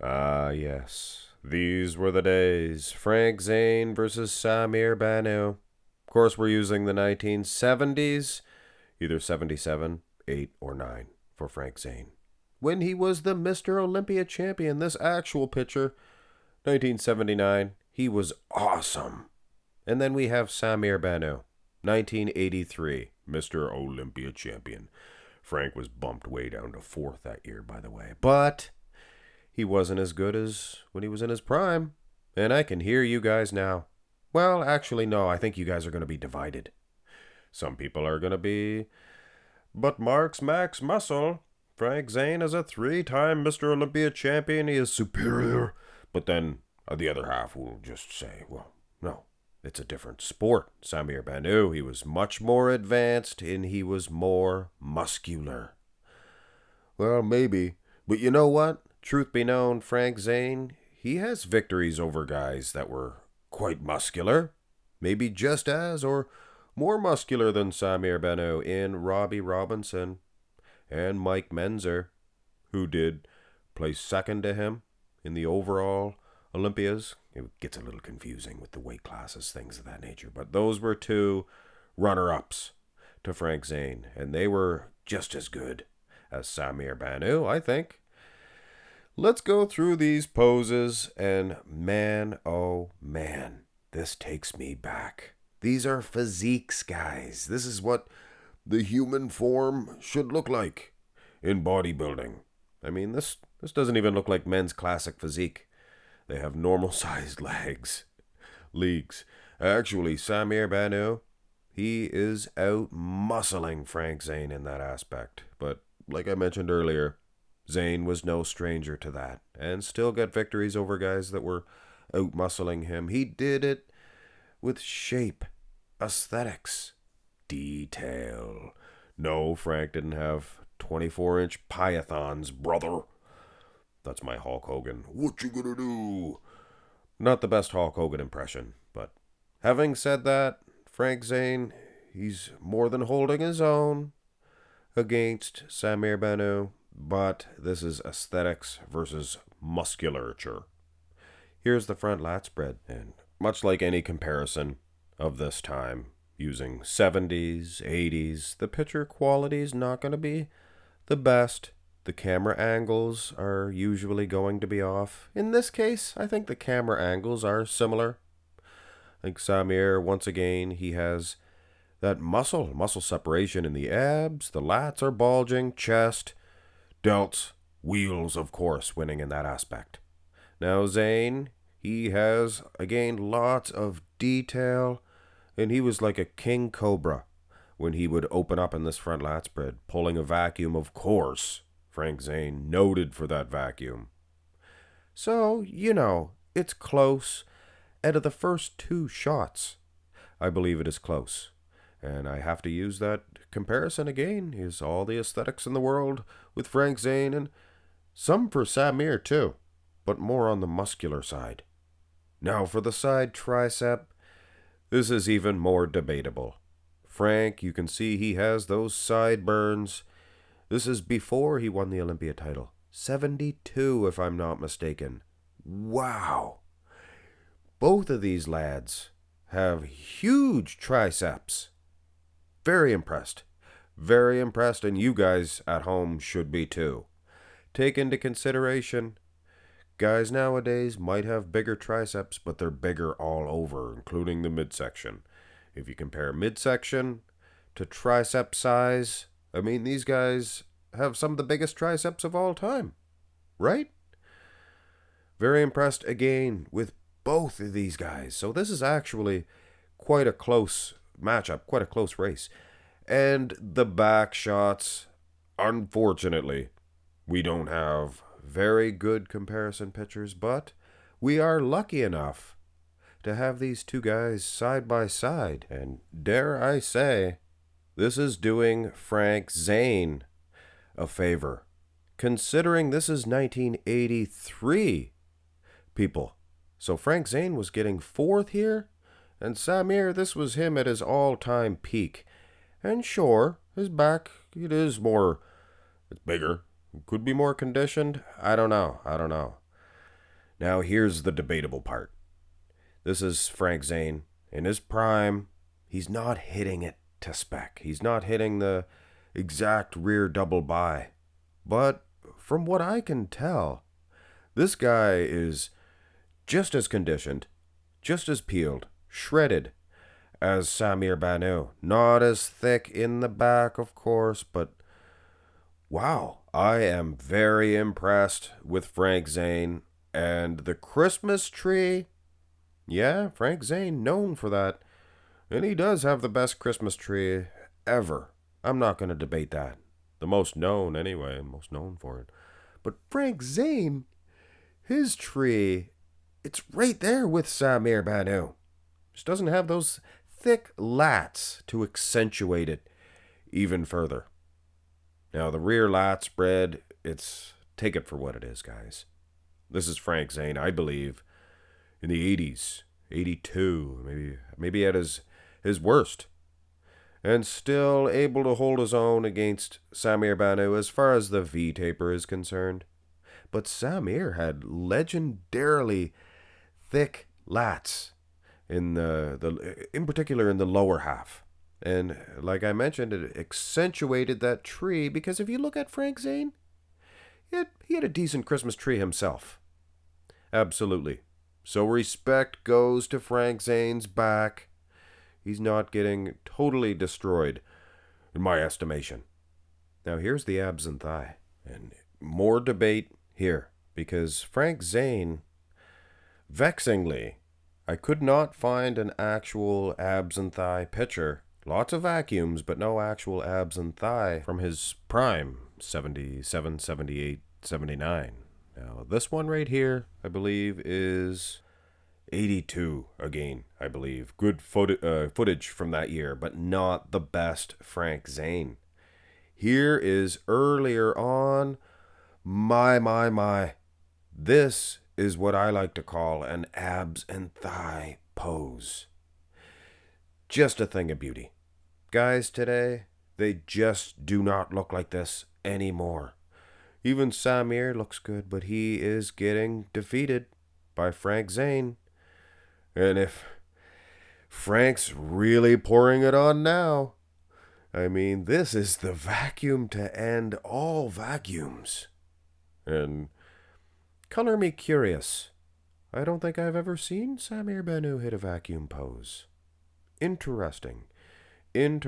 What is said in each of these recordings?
Ah, yes. These were the days. Frank Zane versus Samir Bannout. Of course, we're using the 1970s, either 77, 8, or 9 for Frank Zane. When he was the Mr. Olympia champion, this actual picture, 1979, he was awesome. And then we have Samir Bannout, 1983, Mr. Olympia champion. Frank was bumped way down to fourth that year, by the way. But he wasn't as good as when he was in his prime. And I can hear you guys now. Well, actually, no, I think you guys are going to be divided. Some people are going to be, but Mark's Max Muscle. Frank Zane is a 3-time Mr. Olympia champion. He is superior. But then the other half will just say, well, no, it's a different sport. Samir Bannout, he was much more advanced and he was more muscular. Well, maybe. But you know what? Truth be known, Frank Zane, he has victories over guys that were quite muscular. Maybe just as or more muscular than Samir Bannout in Robbie Robinson and Mike Menzer, who did place second to him in the overall Olympias. It gets a little confusing with the weight classes, things of that nature. But those were two runner-ups to Frank Zane, and they were just as good as Samir Bannout, I think. Let's go through these poses, and man, oh man, this takes me back. These are physiques, guys. This is what the human form should look like in bodybuilding. I mean, this doesn't even look like men's classic physique. They have normal-sized legs. Actually, Samir Bannout, he is out-muscling Frank Zane in that aspect. But like I mentioned earlier, Zane was no stranger to that, and still got victories over guys that were out-muscling him. He did it with shape, aesthetics, detail. No, Frank didn't have 24-inch pythons, brother. That's my Hulk Hogan. What you gonna do? Not the best Hulk Hogan impression, but having said that, Frank Zane, he's more than holding his own against Samir Bannout, but this is aesthetics versus musculature. Here's the front lat spread, and much like any comparison of this time, using 70s, 80s, the picture quality is not going to be the best. The camera angles are usually going to be off. In this case, I think the camera angles are similar. Like Samir, once again, he has that muscle separation in the abs, the lats are bulging, chest, delts, wheels, of course, winning in that aspect. Now Zane, he has, again, lots of detail, and he was like a king cobra when he would open up in this front lat spread, pulling a vacuum, of course. Frank Zane, noted for that vacuum. So, it's close. Out of the first two shots, I believe it is close. And I have to use that comparison again. Is all the aesthetics in the world with Frank Zane, and some for Samir too, but more on the muscular side. Now for the side tricep, this is even more debatable. Frank, you can see he has those sideburns. This is before he won the Olympia title. 72, if I'm not mistaken. Wow. Both of these lads have huge triceps. Very impressed. Very impressed, and you guys at home should be too. Take into consideration, guys nowadays might have bigger triceps, but they're bigger all over, including the midsection. If you compare midsection to tricep size, I mean, these guys have some of the biggest triceps of all time, right? Very impressed again with both of these guys. So this is actually quite a close matchup, quite a close race. And the back shots, unfortunately, we don't have very good comparison pictures, but we are lucky enough to have these two guys side by side. And dare I say, this is doing Frank Zane a favor, considering this is 1983, people. So Frank Zane was getting fourth here, and Samir, this was him at his all-time peak. And sure, his back, it's bigger. It could be more conditioned. I don't know. Now here's the debatable part. This is Frank Zane in his prime. He's not hitting it to spec. He's not hitting the exact rear double bi. But from what I can tell, this guy is just as conditioned, just as peeled, shredded as Samir Bannout. Not as thick in the back, of course, but wow, I am very impressed with Frank Zane. And the Christmas tree, yeah, Frank Zane, known for that. And he does have the best Christmas tree ever. I'm not going to debate that. The most known, anyway, most known for it. But Frank Zane, his tree, it's right there with Samir Bannout. Just doesn't have those thick lats to accentuate it even further. Now, the rear lat spread, take it for what it is, guys. This is Frank Zane, I believe, in the 80s, 82, maybe at his worst, and still able to hold his own against Samir Bannout as far as the V-taper is concerned. But Samir had legendarily thick lats in in particular in the lower half. And like I mentioned, it accentuated that tree because if you look at Frank Zane, he had a decent Christmas tree himself. Absolutely. So respect goes to Frank Zane's back. He's not getting totally destroyed, in my estimation. Now here's the abs and thigh. And more debate here, because Frank Zane, vexingly, I could not find an actual abs and thigh picture. Lots of vacuums, but no actual abs and thigh from his prime, 77, 78, 79. Now, this one right here, I believe, is 82 again, I believe. Good footage from that year, but not the best Frank Zane. Here is earlier on. My. This is what I like to call an abs and thigh pose. Just a thing of beauty. Guys today, they just do not look like this anymore. Even Samir looks good, but he is getting defeated by Frank Zane. And if Frank's really pouring it on now, I mean, this is the vacuum to end all vacuums. And color me curious. I don't think I've ever seen Samir Bannout hit a vacuum pose. Interesting. And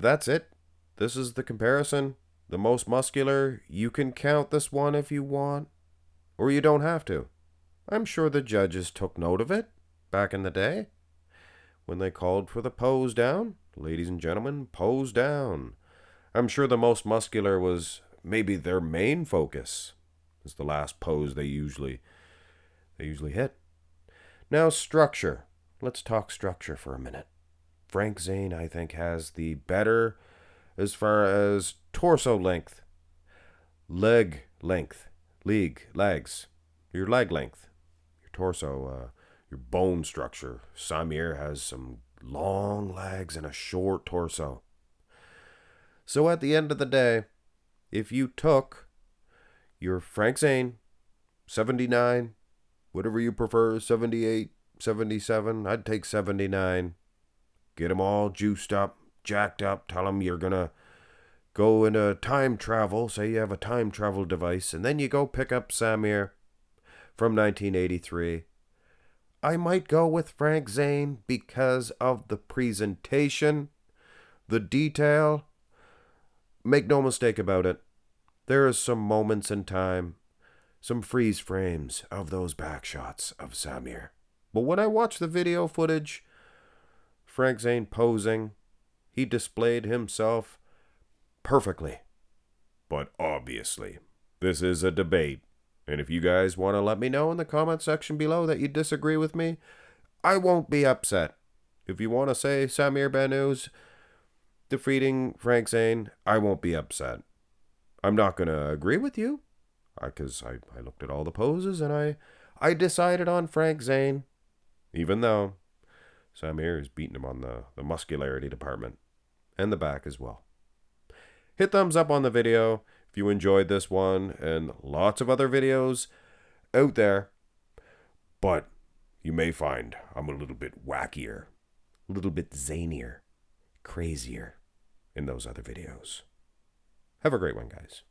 that's it. This is the comparison. The most muscular. You can count this one if you want, or you don't have to. I'm sure the judges took note of it back in the day when they called for the pose down. Ladies and gentlemen, pose down. I'm sure the most muscular was maybe their main focus. It's the last pose they usually hit. Now structure. Let's talk structure for a minute. Frank Zane, I think, has the better as far as torso length, leg length, legs, your leg length, your torso, your bone structure. Samir has some long legs and a short torso. So at the end of the day, if you took your Frank Zane, 79, whatever you prefer, 78, 77, I'd take 79. Get them all juiced up, jacked up, tell them you're going to go in a time travel, say you have a time travel device, and then you go pick up Samir from 1983. I might go with Frank Zane because of the presentation, the detail. Make no mistake about it. There are some moments in time, some freeze frames of those back shots of Samir. But when I watch the video footage, Frank Zane posing, he displayed himself perfectly. But obviously, this is a debate. And if you guys want to let me know in the comment section below that you disagree with me, I won't be upset. If you want to say Samir Bannout's defeating Frank Zane, I won't be upset. I'm not going to agree with you, because I looked at all the poses and I decided on Frank Zane, even though Samir is beating him on the muscularity department and the back as well. Hit thumbs up on the video if you enjoyed this one and lots of other videos out there. But you may find I'm a little bit wackier, a little bit zanier, crazier in those other videos. Have a great one, guys.